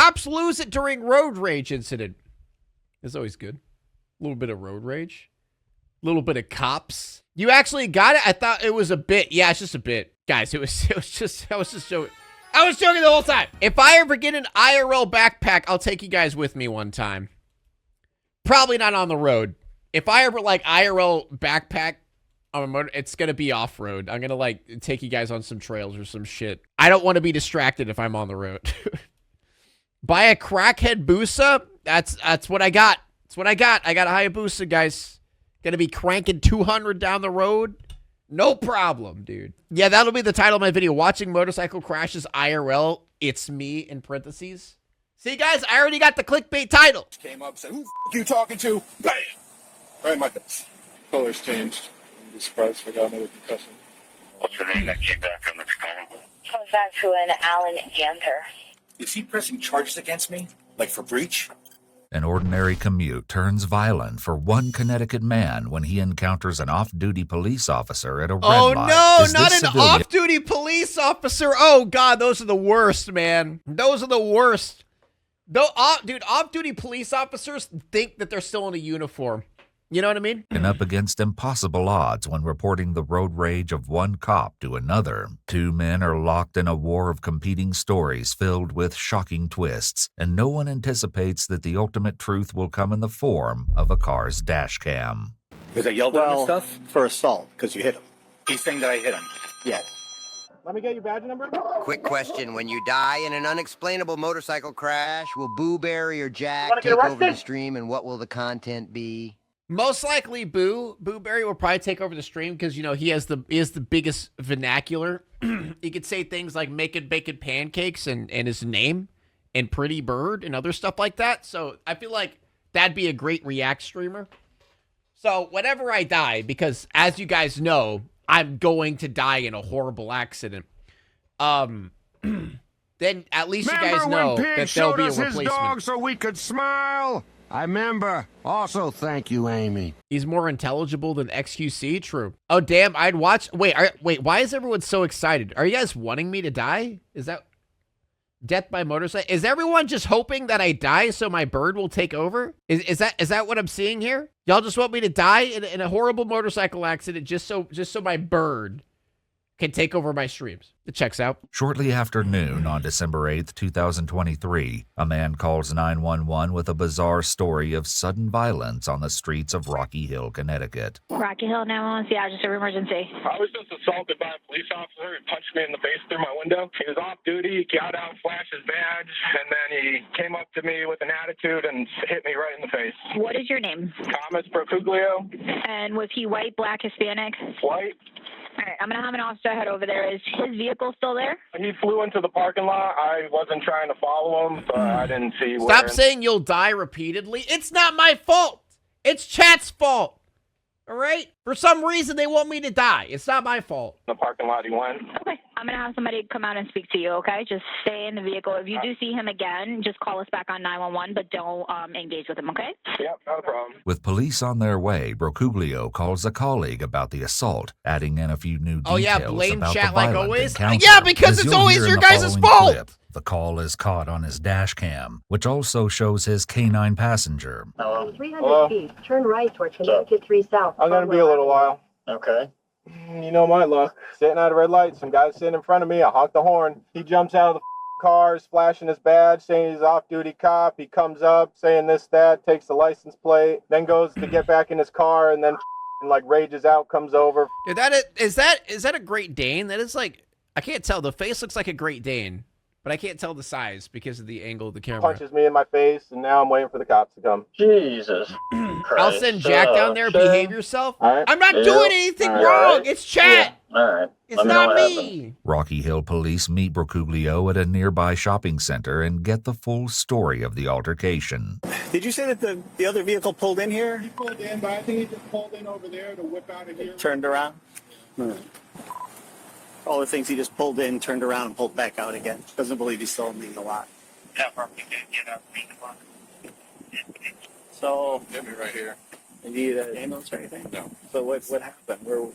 Cops lose it during road rage incident. It's always good. A little bit of road rage. A little bit of cops. You actually got it? I thought it was a bit. Yeah, it's just a bit. Guys, I was just joking. I was joking the whole time. If I ever get an IRL backpack, I'll take you guys with me one time. Probably not on the road. If I ever, like, IRL backpack on a motor, it's going to be off-road. I'm going to, like, take you guys on some trails or some shit. I don't want to be distracted if I'm on the road. Buy a crackhead Busa? That's what I got. That's what I got. I got a Hayabusa, guys. Gonna be cranking 200 down the road. No problem, dude. Yeah, that'll be the title of my video. Watching motorcycle crashes IRL. It's me in parentheses. See, guys, I already got the clickbait title. Came up, said, "Who the f you talking to?" Bam! Right in my face. Color's changed. I'm surprised if I got another concussion. What's the name that came back on the call? Comes back to an Alan Ganter. Is he pressing charges against me? Like for breach? An ordinary commute turns violent for one Connecticut man when he encounters an off-duty police officer at a red light. Oh, no, Is not this an civilian- off-duty police officer. Oh, God, those are the worst, man. Those are the worst. Dude, off-duty police officers think that they're still in a uniform. You know what I mean? And up against impossible odds when reporting the road rage of one cop to another. Two men are locked in a war of competing stories filled with shocking twists, and no one anticipates that the ultimate truth will come in the form of a car's dash cam. Because I yelled at him and Well, stuff? for assault, because you hit him. He's saying that I hit him. Yes. Let me get your badge number. Quick question. When you die in an unexplainable motorcycle crash, will Boo Berry or Jack Wanna get take over arrested? the stream, and what will the content be? Most likely, Boo Berry will probably take over the stream because, you know, he has the biggest vernacular. He could say things like making bacon pancakes and his name and pretty bird and other stuff like that. So I feel like that'd be a great React streamer. So whenever I die, because as you guys know, I'm going to die in a horrible accident. Then at least you guys know that there'll be a replacement. Dog so we could smile. I remember. Also, thank you, Amy. He's more intelligible than XQC? True. Oh, damn, I'd watch... Wait, why is everyone so excited? Are you guys wanting me to die? Is that... Death by motorcycle? Is everyone just hoping that I die so my bird will take over? Is that what I'm seeing here? Y'all just want me to die in a horrible motorcycle accident just so my bird can take over my streams? It checks out. Shortly after noon on December 8th, 2023, a man calls 911 with a bizarre story of sudden violence on the streets of Rocky Hill, Connecticut. Rocky Hill 911, yeah, just an emergency. I was just assaulted by a police officer who punched me in the face through my window. He was off duty, he got out, flashed his badge, and then he came up to me with an attitude and hit me right in the face. What is your name? Thomas Procuglio, And was he white, black, Hispanic? white. All right, I'm going to have an officer head over there. Is his vehicle still there? He flew into the parking lot. I wasn't trying to follow him, so I didn't see where. Stop saying you'll die repeatedly. It's not my fault. It's chat's fault. All right? For some reason, they want me to die. It's not my fault. In the parking lot he went. Okay, I'm going to have somebody come out and speak to you, okay? Just stay in the vehicle. If you do see him again, just call us back on 911, but don't engage with him, okay? Yep, not a problem. With police on their way, Brocuglio calls a colleague about the assault, adding in a few new details Oh, yeah, blame about chat the like violent always? encounter. Yeah, because As it's you'll always hear in your the guys' following fault. clip, the call is caught on his dash cam, which also shows his canine passenger. 300 feet. Turn right toward Connecticut 3 South. I'm gonna be a little while. Okay. You know my luck. Sitting at a red light, some guy's sitting in front of me. I honk the horn. He jumps out of the car, is flashing his badge, saying he's off-duty cop. He comes up, saying this, that, takes the license plate, then goes to get back in his car, and then like rages out, comes over. Dude, is that a Great Dane? That is like, I can't tell. The face looks like a Great Dane, but I can't tell the size because of the angle of the camera. Punches me in my face, and now I'm waiting for the cops to come. Jesus Christ. I'll send Jack down there. Sure. Behave yourself. All right. I'm not doing anything All wrong. right. It's chat. Yeah. All right. It's Let me know not what me. Rocky Hill police meet Brocuglio at a nearby shopping center and get the full story of the altercation. Did you say that the other vehicle pulled in here? He pulled in, but I think he just pulled in over there to whip out of here. Turned around? All the things he just pulled in, turned around, and pulled back out again. Doesn't believe he's still in the lot. So, Hit me right here. You need an ambulance or anything? No. So what happened? Where? We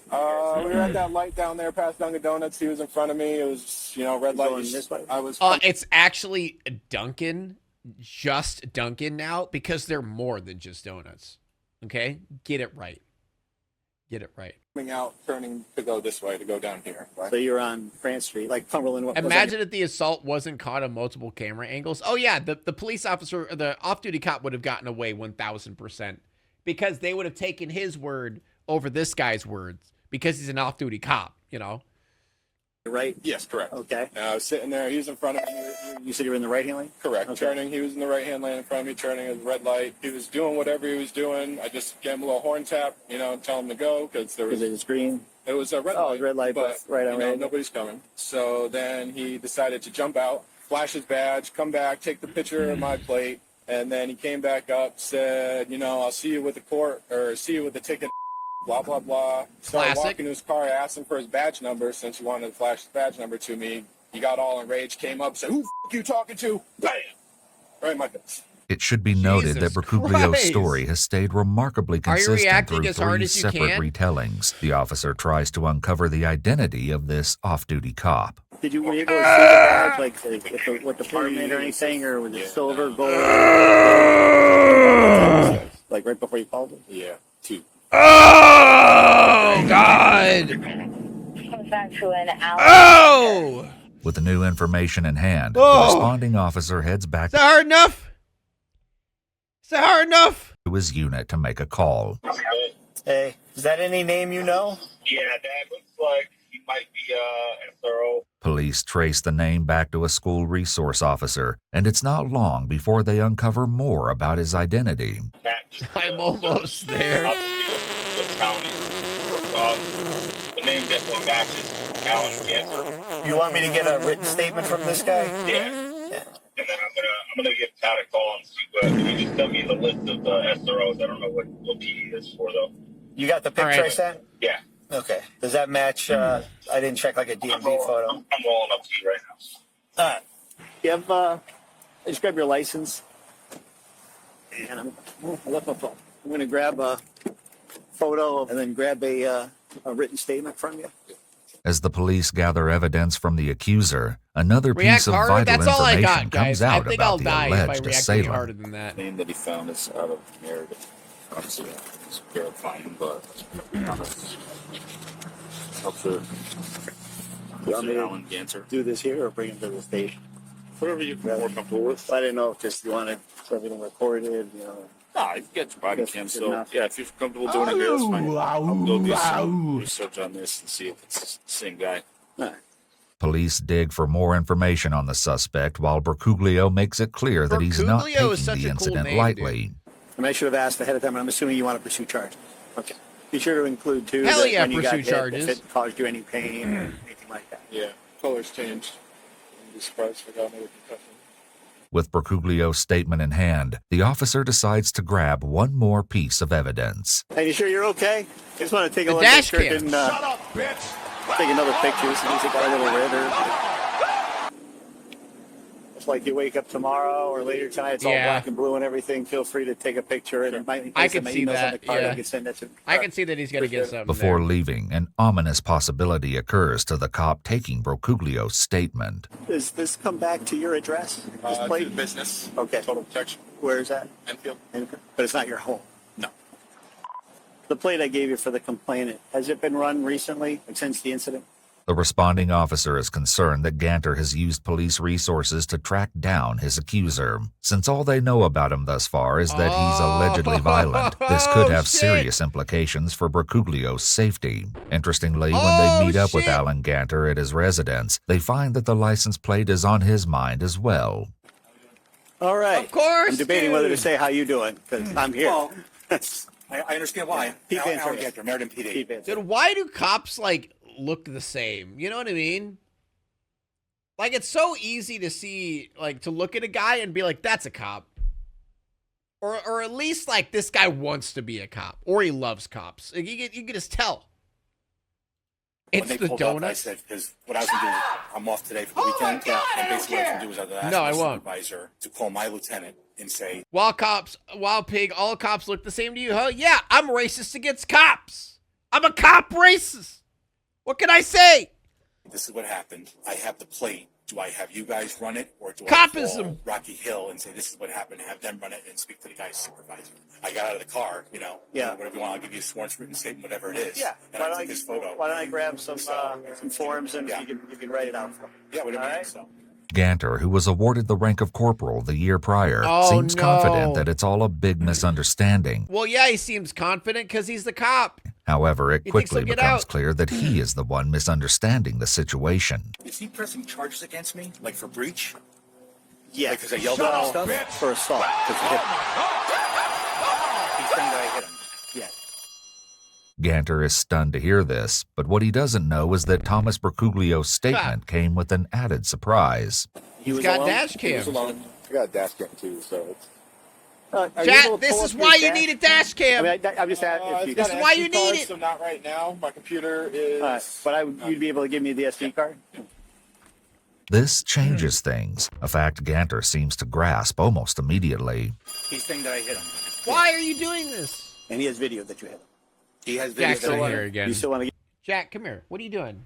were at that light down there past Dunkin' Donuts. He was in front of me. It was, red light. Going this way? I was. It's actually Dunkin', just Dunkin' now, because they're more than just donuts. Okay? Get it right. Get it right. Coming out, turning to go this way, to go down here. Right? So you're on France Street, like Cumberland. Imagine if the assault wasn't caught on multiple camera angles. Oh, yeah, the police officer, the off-duty cop would have gotten away 1,000%. Because they would have taken his word over this guy's words. Because he's an off-duty cop, Right? Yes, correct. Okay. I was sitting there. He was in front of me. You said you were in the right-hand lane? Correct. Okay. Turning. He was in the right-hand lane in front of me, turning at the red light. He was doing whatever he was doing. I just gave him a little horn tap, tell him to go because there was. Because it was green? It was a red Oh, light. red light, but right on right. Nobody's coming. So then he decided to jump out, flash his badge, come back, take the picture of my plate, and then he came back up, said, I'll see you with the court or see you with the ticket. Blah, blah, blah. Started Classic. walking to his car, asked him for his badge number since he wanted to flash his badge number to me. He got all enraged, came up, said, "Who the f*** you talking to?" Bam! Right in my face. It should be noted that Jesus Bercuglio's Christ. story has stayed remarkably Are you consistent reacting through as hard 3 as you separate can? retellings. The officer tries to uncover the identity of this off-duty cop. Were you able to see the badge, like what department or anything, or was it silver, gold? Like right before you called it? Yeah, 2. Oh, God. Oh! With the new information in hand, Oh. the responding officer heads back Is that hard enough? Is that hard enough? to his unit to make a call. Hey, is that any name you know? Yeah, that looks like he might be SRO. Police trace the name back to a school resource officer, and it's not long before they uncover more about his identity. I'm almost there. The name definitely matches Alan Cantor. You want me to get a written statement from this guy? Yeah. And then I'm gonna give Todd a call and see what he just sent me the list of SROs. I don't know what PD is for though. You got the picture All right. I sent? Yeah. Okay. Does that match? I didn't check like a DMV photo. I'm rolling up to you right now. All right. You have, just grab your license. And I left my phone. I'm going to grab a photo and then grab a written statement from you. As the police gather evidence from the accuser, another React piece of harder? vital That's all I information got, guys. comes I out think I'll about the die if I alleged react any harder assailant. than that. The name that he found is out of narrative. Obviously, it's verifying, but You want me to Alan Ganser. do this here or bring him to the station? Whatever you're more comfortable with. I didn't know if just you wanted everything recorded, Nah, you get your body That's cam, good so enough. yeah, if you're comfortable doing it here, that's fine. I'll go do some research on this and see if it's the same guy. All right. Police dig for more information on the suspect, while Bercuglio makes it clear that he's not Bercuglio is taking such the a cool incident name, lightly. I mean, I should have asked ahead of time, but I'm assuming you want to pursue charges. Okay. Be sure to include, too, Hell that yeah, when you got pursue hit, charges. if it caused you any pain or anything like that. Yeah, colors changed. I'd be surprised if I got another concussion. With Bercuglio's statement in hand, the officer decides to grab one more piece of evidence. Hey, you sure you're okay? Just want to take a The look dash at cam. and take another picture. So you got a little redder. It's like you wake up tomorrow or later tonight, it's all Yeah. black and blue and everything. Feel free to take a picture. And I can see that, On the card, yeah. I can send that to I can see that he's going to get something Before there. leaving, an ominous possibility occurs to the cop taking Bercuglio's statement. Does this come back to your address? This To plate? the business. Okay. Total protection. Where is that? Enfield. But it's not your home. No. The plate I gave you for the complainant, has it been run recently, like since the incident? The responding officer is concerned that Ganter has used police resources to track down his accuser. Since all they know about him thus far is that he's allegedly violent, this could have serious implications for Bercuglio's safety. Interestingly, when they meet up with Alan Ganter at his residence, they find that the license plate is on his mind as well. All right. Of course, I'm debating whether to say how you doing, because I'm here. Well, I understand why. Keep Alan answering. Ganter, Meriden PD. Keep answering. Dude, why do cops, like, look the same? You know what I mean? Like, it's so easy to see, like, to look at a guy and be like, that's a cop. Or at least, like, this guy wants to be a cop. Or he loves cops. Like, you can just tell. It's when they the pulled up, I donuts. said, because what I was going to do is, I'm off today for the weekend. Yeah. And basically what I was going to do is I was going to No, I ask my won't. supervisor to call my lieutenant and say, Wild pig, all cops look the same to you, huh? Yeah, I'm racist against cops. I'm a cop racist. What can I say? this is what happened. I have the plate. Do I have you guys run it, or do I Copism. call Rocky Hill and say this is what happened, have them run it and speak to the guy's supervisor? I got out of the car, you know, whatever you want, I'll give you a sworn written statement, whatever it is. Yeah. And I take this photo. Why don't I grab some forms and you can write it out for me? Yeah, whatever All you right? so. Ganter, who was awarded the rank of corporal the year prior, Oh, seems no. confident that it's all a big misunderstanding. Well, yeah, he seems confident because he's the cop. However, it He thinks quickly he'll get becomes out. clear that he is the one misunderstanding the situation. Is he pressing charges against me, like for breach? Yeah. Because I yelled at him stuff? For assault. Because he hit me. He's saying that I hit him. Yeah. Ganter is stunned to hear this, but what he doesn't know is that Thomas Bercuglio's statement came with an added surprise. He's got dash He was cam. alone. I got a dash cam too, so it's. Chat, this is why you need a dash cam. I mean, I'm just asking if you. This is why you need it. So not right now. My computer is. But you'd be able to give me the SD card? This changes things, a fact Ganter seems to grasp almost immediately. He's saying that I hit him. Why are you doing this? And he has video that you have. He has video Jack's that I in hit here him. again. You still want to get. Jack, come here. What are you doing?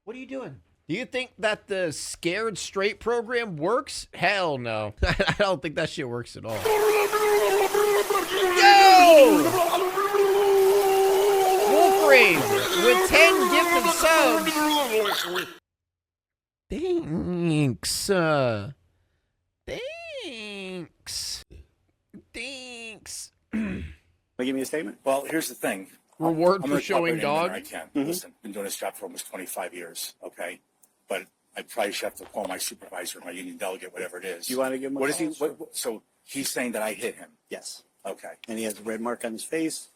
What are you doing? Do you think that the Scared Straight program works? Hell no. I don't think that shit works at all. Yo! Wolfrain with 10 gifted subs. Thanks. Thanks. Thanks. Give me a statement? Well, here's the thing. Reward I'm for gonna talk showing right in there, dog. I can. Listen, been doing this job for almost 25 years, okay? But I probably should have to call my supervisor, my union delegate, whatever it is. You want to give him a What is he? call? So he's saying that I hit him. Yes. Okay. And he has a red mark on his face.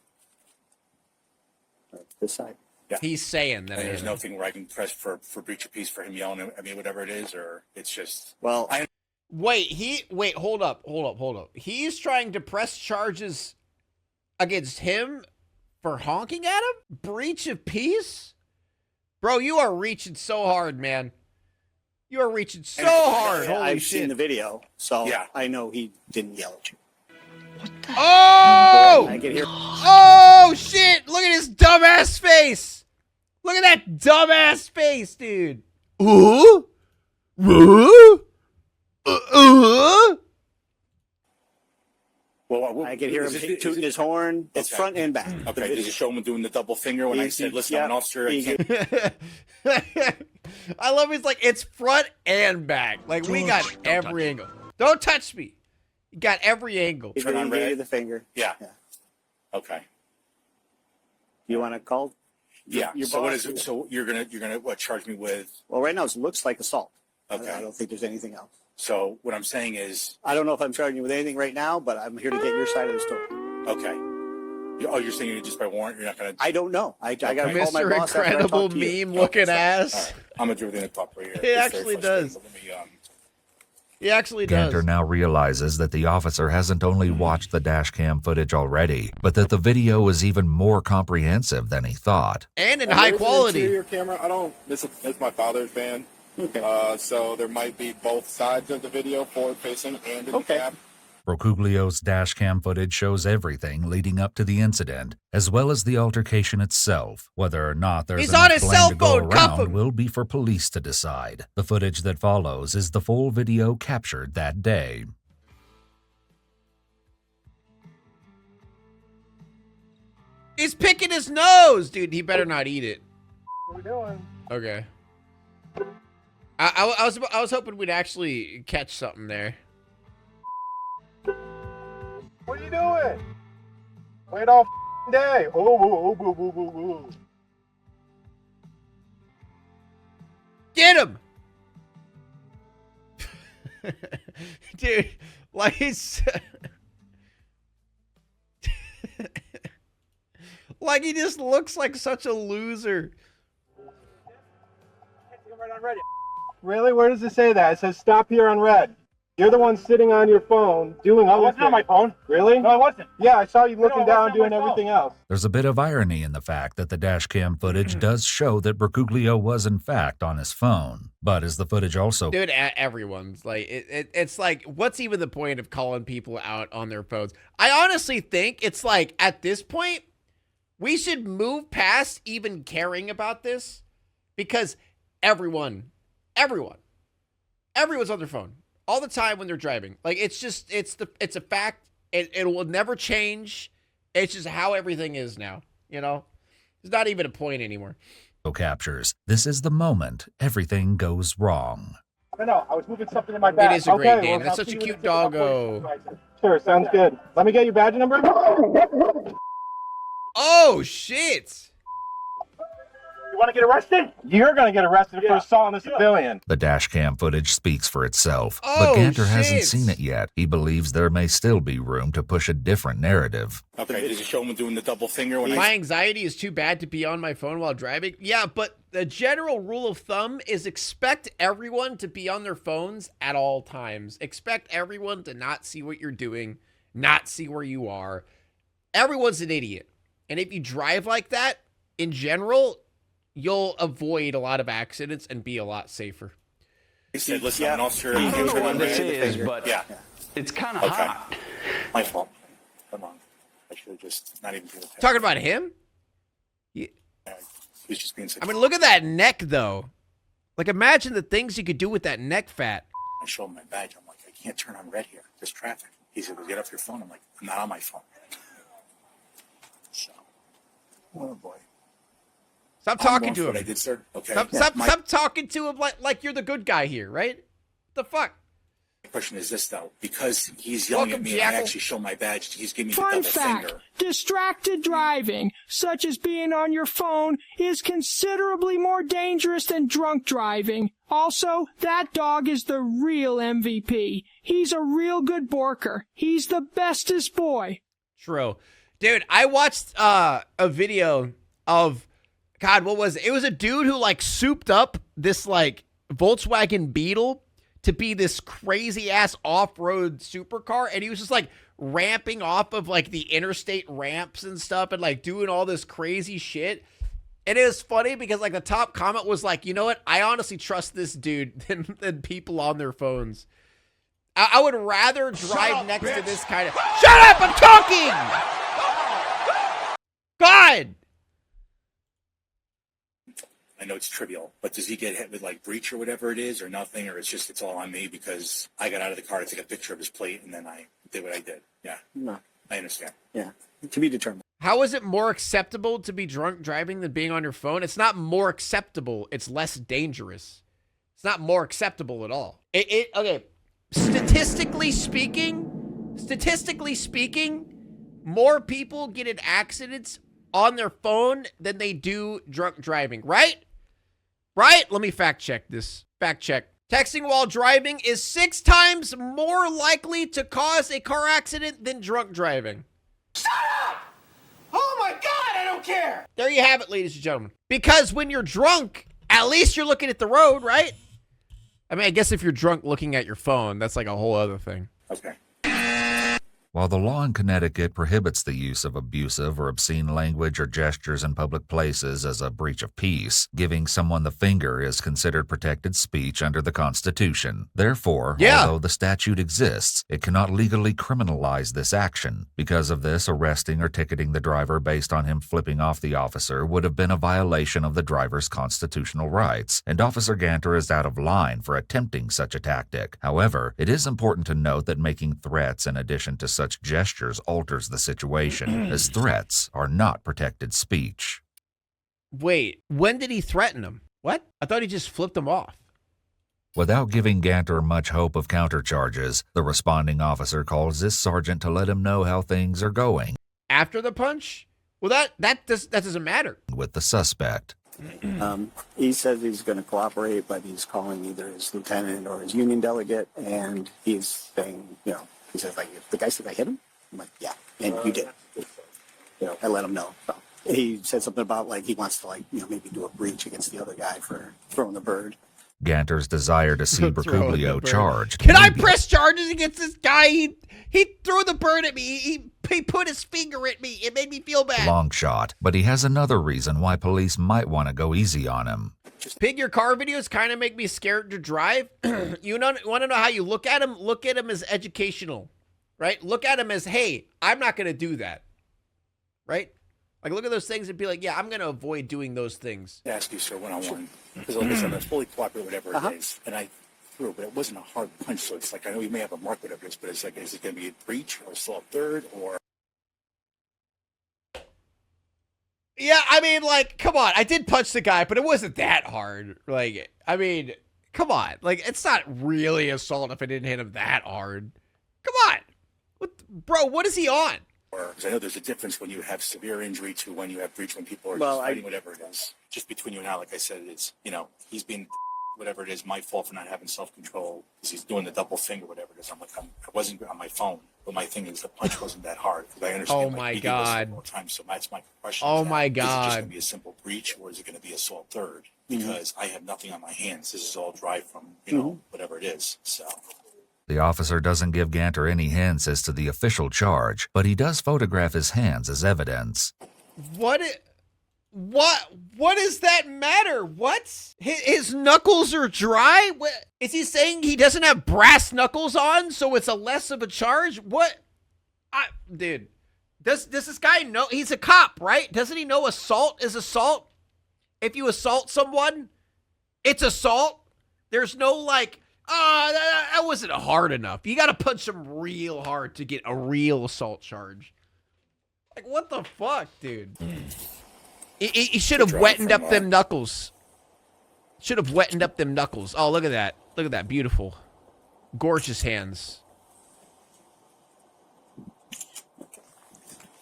This side. Yeah. He's saying that And I there's hit no him. thing where I can press for breach of peace for him yelling. I mean, whatever it is, or it's just. Well, Wait, hold up. He's trying to press charges against him for honking at him? Breach of peace? Bro, you are reaching so hard, man. You are reaching so hard. Holy I've shit. seen the video, so Yeah. I know he didn't yell at you. Oh! I can hear. Oh, shit! Look at his dumbass face! Look at that dumbass face, dude! Well, I can hear him tooting his horn. It's Okay. front and back. Okay, did you show him doing the double finger when I said, "Listen, I'm an officer"? I can't. I love it's like it's front and back. Like we got every angle. Don't touch me. You got every angle. He Turn on gave you red. the finger. Yeah. Yeah. Okay. You want to call? Yeah. Your So what boss? is it? So you're gonna what charge me with? Well, right now it looks like assault. Okay. I don't think there's anything else. So what I'm saying is, I don't know if I'm charging you with anything right now, but I'm here to get your side of the story. okay. You're saying you're just by warrant. You're not gonna. I don't know. I got to call my Mr. boss after I Incredible talk to you. meme looking All ass. right. I'm gonna do everything to talk right here. He It's actually very frustrating, does. but let me, He actually does. Ganter now realizes that the officer hasn't only watched the dashcam footage already, but that the video is even more comprehensive than he thought. And in And high there's an quality. interior camera. I don't. This is my father's van. Okay. So there might be both sides of the video, forward facing and in the cab. Procuglio's dashcam footage shows everything leading up to the incident, as well as the altercation itself. Whether or not there's He's enough on his blame cell to go phone, cuff around him. will be for police to decide. The footage that follows is the full video captured that day. He's picking his nose, dude. He better not eat it. What are we doing? Okay. I was hoping we'd actually catch something there. What are you doing? Wait all day. Oh. Get him, dude. Like he's like he just looks like such a loser. Really? Where does it say that? It says stop here on red. You're the one sitting on your phone doing all this. It wasn't on my phone. Really? No, it wasn't. Yeah, I saw you looking down doing everything else. There's a bit of irony in the fact that the dash cam footage does show that Bergoglio was in fact on his phone. But is the footage also... Dude, everyone's like, it's like, what's even the point of calling people out on their phones? I honestly think it's like, at this point, we should move past even caring about this because everyone's on their phone all the time when they're driving. Like, it's just, it's a fact. It will never change. It's just how everything is now, you know? There's not even a point anymore. Captures. This is the moment everything goes wrong. No, I was moving something in my bag. It is a great game. That's such a cute doggo. Sure, sounds good. Let me get your badge number. Oh, shit. You want to get arrested? You're going to get arrested for assault on a civilian. The dash cam footage speaks for itself, Oh, but Ganter shit. hasn't seen it yet. He believes there may still be room to push a different narrative. Okay, did you show him doing the double finger when My anxiety is too bad to be on my phone while driving. Yeah, but the general rule of thumb is expect everyone to be on their phones at all times. Expect everyone to not see what you're doing, not see where you are. Everyone's an idiot. And if you drive like that, in general, you'll avoid a lot of accidents and be a lot safer. He said, listen, I'm not sure. I don't know what this is, but it's kind of hot. My fault. Come on. I should have just not even do it. Talking about him? He was just being I mean, look at that neck, though. Like, imagine the things you could do with that neck fat. I show him my badge. I'm like, I can't turn on red here. There's traffic. He said, well, get off your phone. I'm like, I'm not on my phone. So, oh boy. Stop talking to him. I did, sir. Okay. Stop talking to him like you're the good guy here, right? What the fuck? My question is this, though. Because he's yelling at me and I actually show my badge, he's giving me the Fun double fact, finger. distracted driving, such as being on your phone, is considerably more dangerous than drunk driving. Also, that dog is the real MVP. He's a real good borker. He's the bestest boy. True. Dude, I watched a video of... God, what was it? It was a dude who, like, souped up this, like, Volkswagen Beetle to be this crazy-ass off-road supercar, and he was just, like, ramping off of, like, the interstate ramps and stuff and, like, doing all this crazy shit. And it was funny because, like, the top comment was like, you know what? I honestly trust this dude than people on their phones. I would rather drive next to this kind of... Shut up! I'm talking! God! I know it's trivial, but does he get hit with like breach or whatever it is or nothing, or it's all on me because I got out of the car to take a picture of his plate and then I did what I did? Yeah. No. I understand. Yeah. To be determined. How is it more acceptable to be drunk driving than being on your phone? It's not more acceptable. It's less dangerous. It's not more acceptable at all. Okay. Statistically speaking, more people get in accidents on their phone than they do drunk driving, right? Right? Let me fact check this. Fact check. Texting while driving is 6 times more likely to cause a car accident than drunk driving. Shut up! Oh my God, I don't care! There you have it, ladies and gentlemen. Because when you're drunk, at least you're looking at the road, right? I mean, I guess if you're drunk looking at your phone, that's like a whole other thing. Okay. While the law in Connecticut prohibits the use of abusive or obscene language or gestures in public places as a breach of peace, giving someone the finger is considered protected speech under the Constitution. Therefore, although the statute exists, it cannot legally criminalize this action. Because of this, arresting or ticketing the driver based on him flipping off the officer would have been a violation of the driver's constitutional rights, and Officer Ganter is out of line for attempting such a tactic. However, it is important to note that making threats in addition to such gestures alters the situation, as threats are not protected speech. Wait, when did he threaten him? What? I thought he just flipped him off. Without giving Ganter much hope of countercharges, the responding officer calls this sergeant to let him know how things are going. After the punch? Well, that doesn't matter. With the suspect. He says he's going to cooperate, but he's calling either his lieutenant or his union delegate, and he's saying, you know, he says, like, if the guy said I hit him, I'm like, yeah, and you did. You know, I let him know. So he said something about, like, he wants to, like, you know, maybe do a breach against the other guy for throwing the bird. Ganter's desire to see Throwing the Bergoglio bird. charged. Can I press charges against this guy? He threw the bird at me. He put his finger at me. It made me feel bad. Long shot, but he has another reason why police might want to go easy on him. Pig your car videos kind of make me scared to drive. You want to know how you look at him? Look at him as educational, right? Look at him as, hey, I'm not going to do that, right? Like, look at those things and be like, yeah, I'm going to avoid doing those things. Ask you, sir, one-on-one. Because like I said, I was fully cooperative, whatever it is. And I threw, but it wasn't a hard punch. So it's like, I know you may have a mark, whatever it is, but it's like, is it going to be a breach or assault third or... Yeah, I mean, like, come on. I did punch the guy, but it wasn't that hard. Like, I mean, come on. Like, it's not really assault if I didn't hit him that hard. Come on. Bro, what is he on? Because I know there's a difference when you have severe injury to when you have breach, when people are Well, just fighting, whatever it is. Just between you and I, like I said, it's, you know, he's being, whatever it is, my fault for not having self-control, because he's doing the double finger, whatever it is. I'm like, I wasn't on my phone, but my thing is the punch wasn't that hard. Because I understand. Oh, my God. More time, so that's my question. Oh, my Is it just God. going to be a simple breach, or is it going to be assault third? Because I have nothing on my hands. This is all dry from, you know, whatever it is. So... The officer doesn't give Ganter any hints as to the official charge, but he does photograph his hands as evidence. What does that matter? What? His knuckles are dry? What? Is he saying he doesn't have brass knuckles on, so it's a less of a charge? What? Dude, does this guy know? He's a cop, right? Doesn't he know assault is assault? If you assault someone, it's assault. There's no like, that wasn't hard enough. You got to punch him real hard to get a real assault charge. Like, what the fuck, dude? He should have wetted up them knuckles. Should have wetted up them knuckles. Oh, look at that. Look at that. Beautiful. Gorgeous hands.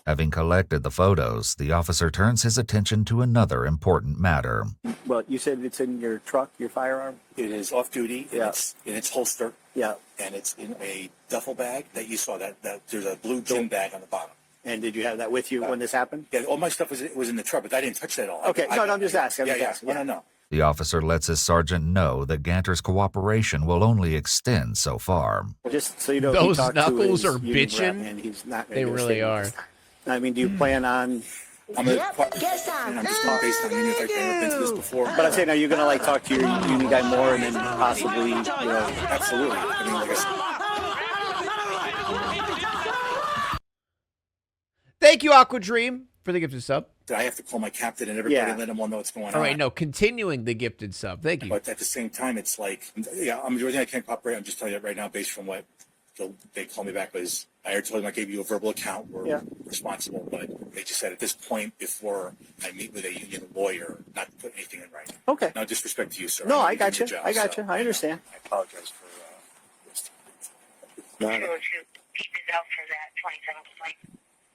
Having collected the photos, the officer turns his attention to another important matter. Well, you said it's in your truck, your firearm? It is off duty. Yeah. It's in its holster. Yeah. And it's in a duffel bag that you saw. That there's a blue gym bag on the bottom. And did you have that with you when this happened? Yeah, all my stuff was in the truck, but I didn't touch that all. Okay, no, I'm just asking. No. The officer lets his sergeant know that Ganter's cooperation will only extend so far. Just so you know, those knuckles are bitching. And he's not they really are. I mean, do you plan on? I'm just not based on if I've ever been to this before. But I'm saying, are you going to like talk to your union guy more and then possibly, you know? Absolutely. I mean, like I said. Thank you, Aqua Dream, for the gifted sub. I have to call my captain and everybody and let them all know what's going on. All right, no, continuing the gifted sub. Thank you. But at the same time, it's like, yeah, I'm doing everything I can cooperate. I'm just telling you that right now, based from what they called me back was, I already told them I gave you a verbal account. We're responsible, but they just said at this point, before I meet with a union lawyer, not to put anything in writing. Okay. No disrespect to you, sir. No, I got you. I understand. I apologize for this.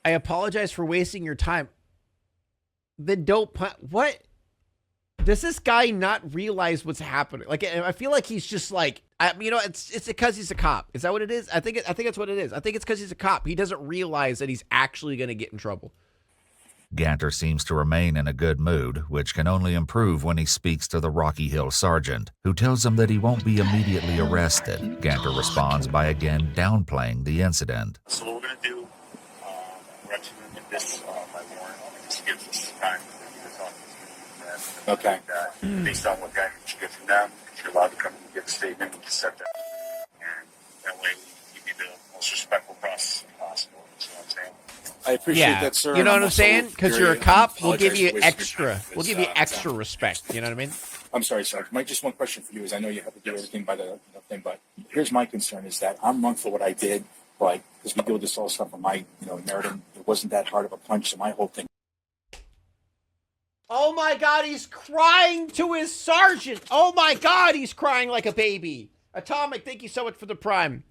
I apologize for wasting your time. Then don't what? Does this guy not realize what's happening? Like, I feel like he's just like, it's because he's a cop. Is that what it is? I think that's what it is. I think it's because he's a cop. He doesn't realize that he's actually going to get in trouble. Ganter seems to remain in a good mood, which can only improve when he speaks to the Rocky Hill sergeant, who tells him that he won't be immediately arrested. Ganter responds by again downplaying the incident. So what we're going to do, we're actually going to get this by warrant. This gives us time to talk to Okay. Based on what guidance you get from them, you're allowed to come and get a statement and just set that. And that way you give you the most respectful process possible. You know what I'm saying? I appreciate that, sir. You know what I'm saying? Because you're a cop, we'll give you for extra. We'll give you extra respect. You know what I mean? I'm sorry, sir. Mike, just one question for you is I know you have to do everything by the thing, but here's my concern is that I'm wrong for what I did, but because we deal with this all stuff on my, narrative, it wasn't that hard of a punch, so my whole thing. Oh my God, he's crying to his sergeant. Oh my God, he's crying like a baby. Atomic, thank you so much for the prime.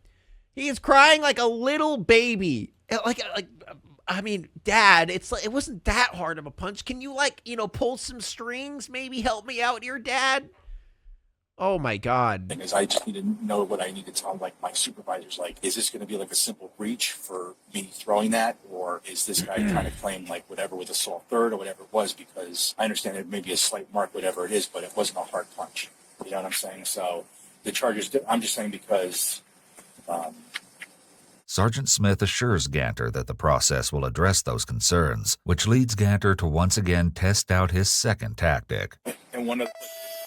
He is crying like a little baby. I mean, Dad, it's like, it wasn't that hard of a punch. Can you pull some strings? Maybe help me out here, Dad? Oh my God. Thing is, I just need to know what I need to tell my supervisors. Like, is this going to be like a simple breach for me throwing that, or is this guy trying to claim whatever with assault third or whatever it was? Because I understand it may be a slight mark, whatever it is, but it wasn't a hard punch. know what I'm saying? So the charges, I'm just saying because. Sergeant Smith assures Ganter that the process will address those concerns, which leads Ganter to once again test out his second tactic. And one of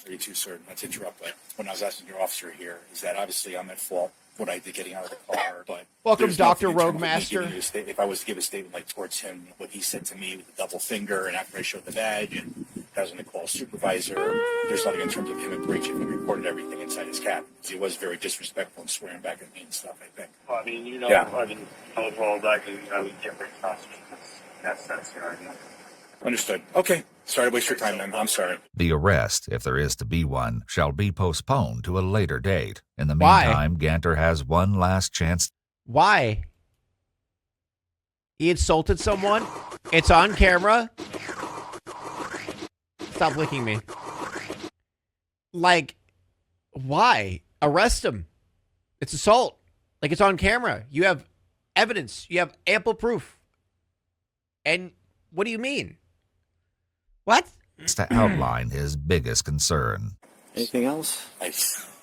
the too, sir, not to interrupt, but when I was asking your officer here, is that obviously I'm at fault what I did getting out of the car, but welcome, Dr. nothing in terms of me Roguemaster. giving you a if I was to give a statement like towards him, what he said to me with the double finger, and after I showed the badge, and I was going to call a supervisor, there's nothing in terms of him breaching. He reported everything inside his cabin. He was very disrespectful and swearing back at me and stuff, I think. Well, I mean, you know, Yeah. I mean, overall, like, I would get very frustrated. That's, you know what I mean? Understood. Okay. Sorry to waste your time, man. I'm sorry. The arrest, if there is to be one, shall be postponed to a later date. In the Why? meantime, Ganter has one last chance. Why? He insulted someone. It's on camera. Stop licking me. Like, why? Arrest him. It's assault. Like, it's on camera. You have evidence. You have ample proof. And what do you mean? What? To outline his biggest concern. Anything else?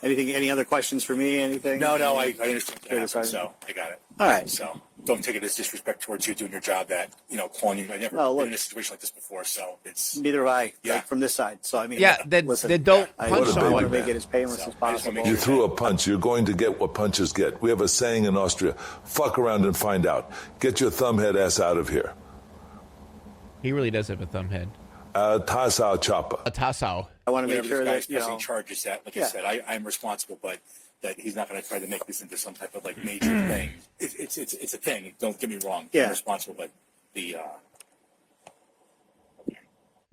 Anything? Any other questions for me? Anything? No, I understand Sure, that happened, so I got it. All right. So don't take it as disrespect towards you doing your job that, you know, calling you. I never been in a situation like this before, so it's. Neither have I. Yeah. Like, from this side. So I mean. Yeah, then don't I punch want someone. to make it as painless as possible. You threw a punch. You're going to get what punches get. We have a saying in Austria: "Fuck around and find out." Get your thumbhead ass out of here. He really does have a thumb head. Tassau chopper. A tassau. I want to make Whatever sure this that, guy's pressing charges that, like I said, I'm responsible, but that he's not going to try to make this into some type of like major thing. It's a thing. Don't get me wrong. Yeah. I'm responsible, but the.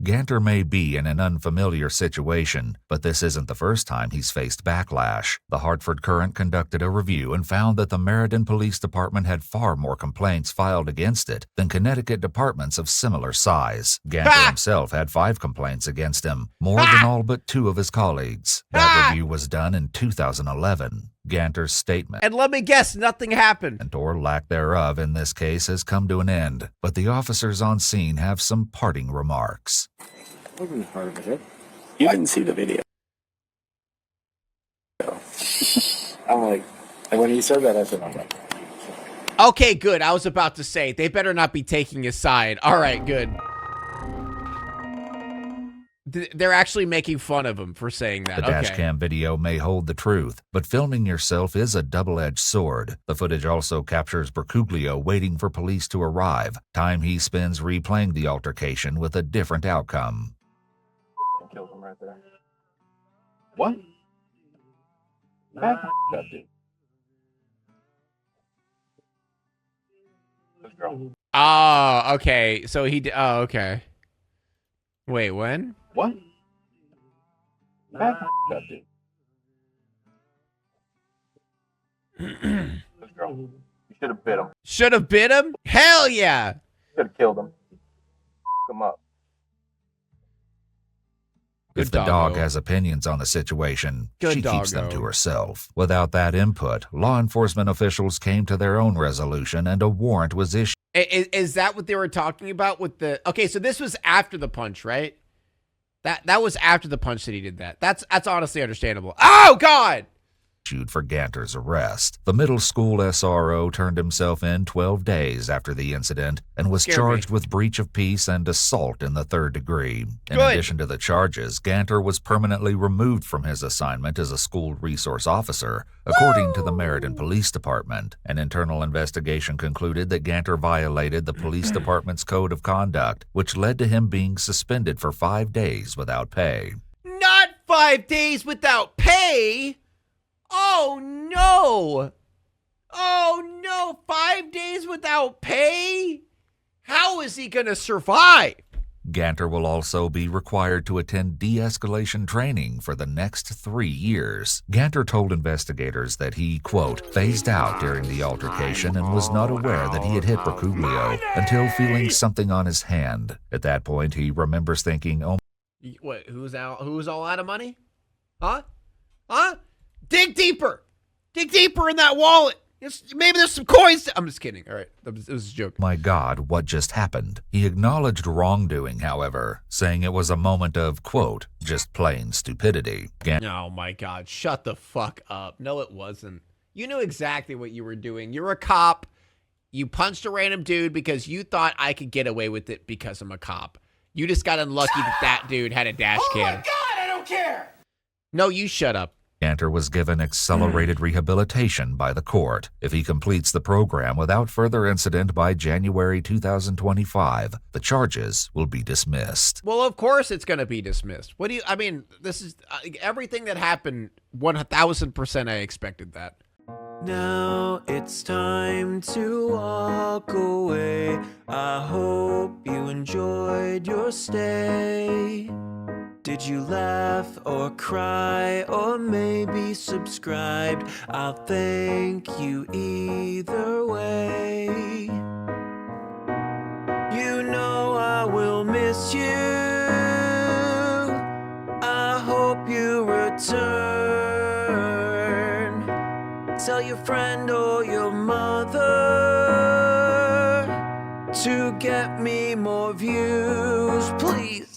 Ganter may be in an unfamiliar situation, but this isn't the first time he's faced backlash. The Hartford Courant conducted a review and found that the Meriden Police Department had far more complaints filed against it than Connecticut departments of similar size. Ganter himself had 5 complaints against him, more than all but 2 of his colleagues. That review was done in 2011. Ganter's statement, And let me guess, nothing happened. or lack thereof in this case, has come to an end, but the officers on scene have some parting remarks. Wasn't part of it. You didn't see the video. I'm like, and when he said that, I said, I'm like, Okay, good. I was about to say, they better not be taking his side. All right, good. They're actually making fun of him for saying that. The dashcam video may hold the truth, but filming yourself is a double-edged sword. The footage also captures Bercuglio waiting for police to arrive, time he spends replaying the altercation with a different outcome. Killed him right there. What? That dude. This girl. Oh, okay. So he did. Oh, okay. Wait, when? What? That dude. This girl. You should have bit him. Should have bit him? Hell yeah. Should have killed him. F him up. If the dog has opinions on the situation, she keeps them to herself. Without that input, law enforcement officials came to their own resolution and a warrant was issued. Is that what they were talking about with the... Okay, so this was after the punch, right? That was after the punch that he did that. That's honestly understandable. Oh, God! For Ganter's arrest. The middle school SRO turned himself in 12 days after the incident and was charged with breach of peace and assault in the 3rd degree. In addition to the charges, Ganter was permanently removed from his assignment as a school resource officer, according to the Meriden Police Department. An internal investigation concluded that Ganter violated the police department's code of conduct, which led to him being suspended for 5 days without pay. Not 5 days without pay! Oh, no. Oh, no. 5 days without pay? How is he going to survive? Ganter will also be required to attend de-escalation training for the next 3 years. Ganter told investigators that he, quote, phased out during the altercation and was not aware that he had hit Bercuglio until feeling something on his hand. At that point, he remembers thinking, oh... What, who's all out of money? Huh? Huh? Dig deeper. Dig deeper in that wallet. Maybe there's some coins. I'm just kidding. All right. It was a joke. My God, what just happened? He acknowledged wrongdoing, however, saying it was a moment of, quote, just plain stupidity. Oh my God. Shut the fuck up. No, it wasn't. You knew exactly what you were doing. You're a cop. You punched a random dude because you thought I could get away with it because I'm a cop. You just got unlucky that dude had a dash cam. Oh my God, I don't care. No, you shut up. Ganter was given accelerated rehabilitation by the court. If he completes the program without further incident by January 2025, the charges will be dismissed. Well, of course it's going to be dismissed. What do you, I mean, this is everything that happened 1000% I expected that. Now it's time to walk away. I hope you enjoyed your stay. Did you laugh or cry or maybe subscribed? I'll thank you either way. You know I will miss you. I hope you return. Tell your friend or your mother to get me more views, please.